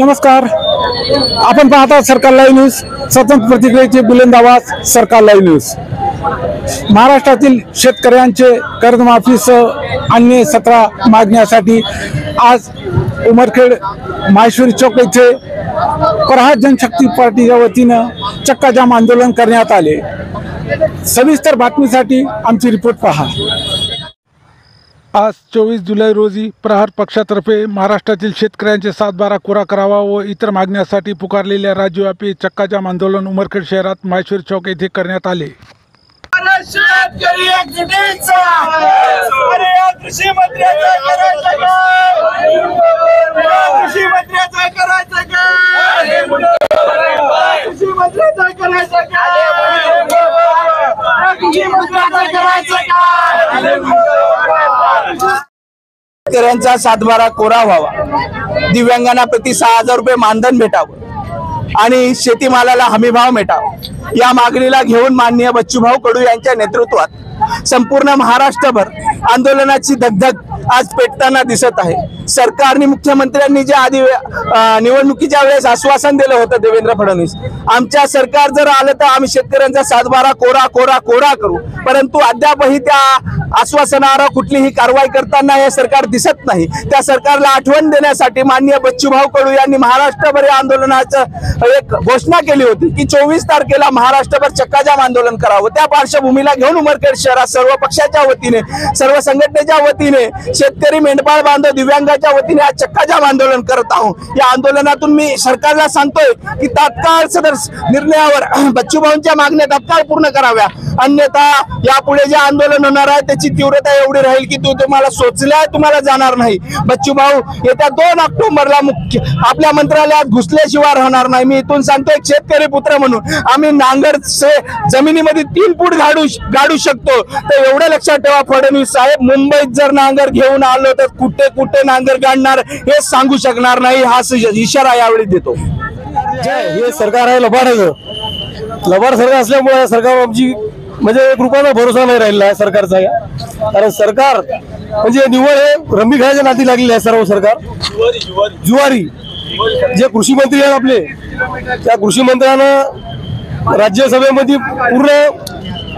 नमस्कार, आपण पाहता सरकार लाईव्ह न्यूज, स्वतंत्र प्रतिक्रियेचे बुलंद आवाज सरकार लाईव्ह न्यूज। महाराष्ट्रातील शेतकऱ्यांचे कर्जमाफीसह अन्य 17 मागण्यासाठी आज उमरखेड माहेश्वरी चौक येथे प्रहार जनशक्ती पार्टीच्या वतीनं चक्काजाम आंदोलन करण्यात आले। सविस्तर बातमीसाठी आमची रिपोर्ट पहा। आज 24 जुलै रोजी प्रहार पक्षातर्फे महाराष्ट्रातील शेतकऱ्यांचे 7/12 कोरा करावा व इतर मागण्यासाठी पुकारलेल्या राज्यव्यापी चक्काजाम आंदोलन उमरखेड शहरात माहेश्वरी चौक येथे करण्यात आले। शेतकऱ्यांचा 7/12 कोरा व्हावा, दिव्यांगांना प्रति 6,000 रुपये मानधन भेटावं आणि शेतीमालाला हमीभाव मिळावा, या मागणीला घेऊन माननीय बच्चूभाऊ कडू यांच्या नेतृत्वात संपूर्ण महाराष्ट्रभर आंदोलनाची धगधग आज पेटताना दिसत आहे। सरकारने मुख्यमंत्र्यांनी जे आधी निवडणुकीच्या वेळेस आश्वासन दिलं होतं देवेंद्र फडणवीस, आमच्या सरकार जर आलं तर आम्ही शेतकऱ्यांचा 7/12 कोरा कोरा कोरा करू, परंतु अद्यापही त्या आश्वासनावर कुठलीही कारवाई करताना हे सरकार दिसत नाही। त्या सरकारला आठवण देण्यासाठी माननीय बच्चूभाऊ कडू यांनी महाराष्ट्रभर आंदोलनाचं एक घोषणा केली होती की 24 तारखेला महाराष्ट्रभर चक्काजाम आंदोलन करावं। त्या पार्श्वभूमीला घेऊन उमरखेड शहरात सर्व पक्षाच्या वतीने, सर्व संघटनेच्या वतीने, शेतकरी, मेंढपाळ बांधव, दिव्यांगाच्या वतीने आज चक्काजाम आंदोलन करत आहोत। या आंदोलनातून मी सरकारला सांगतोय की तात्काळ सदर निर्णयावर बच्चूभाऊंच्या मागण्या तात्काळ पूर्ण कराव्या, अन्यथा यापुढे जे आंदोलन होणार आहे त्याची तीव्रता एवढी राहील की तुम्हाला सोचल्या तुम्हाला जाणार नाही। बच्चूभाऊ येत्या 2 ऑक्टोबरला आपल्या मंत्रालयात घुसल्याशिवाय राहणार नाही। मी इथून सांगतोय, शेतकरी पुत्र म्हणून आम्ही नांगर जमिनीमध्ये 3 फूट गाडू शकतो, तर एवढं लक्षात ठेवा फडणवीस साहेब, मुंबईत जर नांगर घेऊन आलो तर कुठे कुठे नांगर गाडणार हे सांगू शकणार नाही, हा इशारा यावेळी देतो। हे सरकार आहे लबाड सरकार असल्यामुळे सरकार आमची म्हणजे 1 रुपयाचा भरोसा नाही राहिला आहे सरकारचा। कारण सरकार म्हणजे निवड हे रम्मी खेळाच्या नादी लागलेली आहे। सर्व सरकार जुवारी जे कृषी मंत्री आहेत आपले, त्या कृषी मंत्र्यानं राज्यसभेमध्ये पूर्ण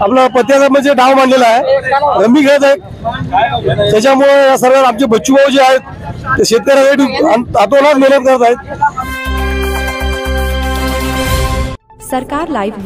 आपला पत्त्याचा म्हणजे डाव मांडलेला आहे, रम्मी खेळत आहे। त्याच्यामुळे या सरकार आमचे बच्चूभाऊ जे आहेत ते शेतकऱ्यांसाठी हातोहात मेहनत करत आहेत। सरकार लाईव्ह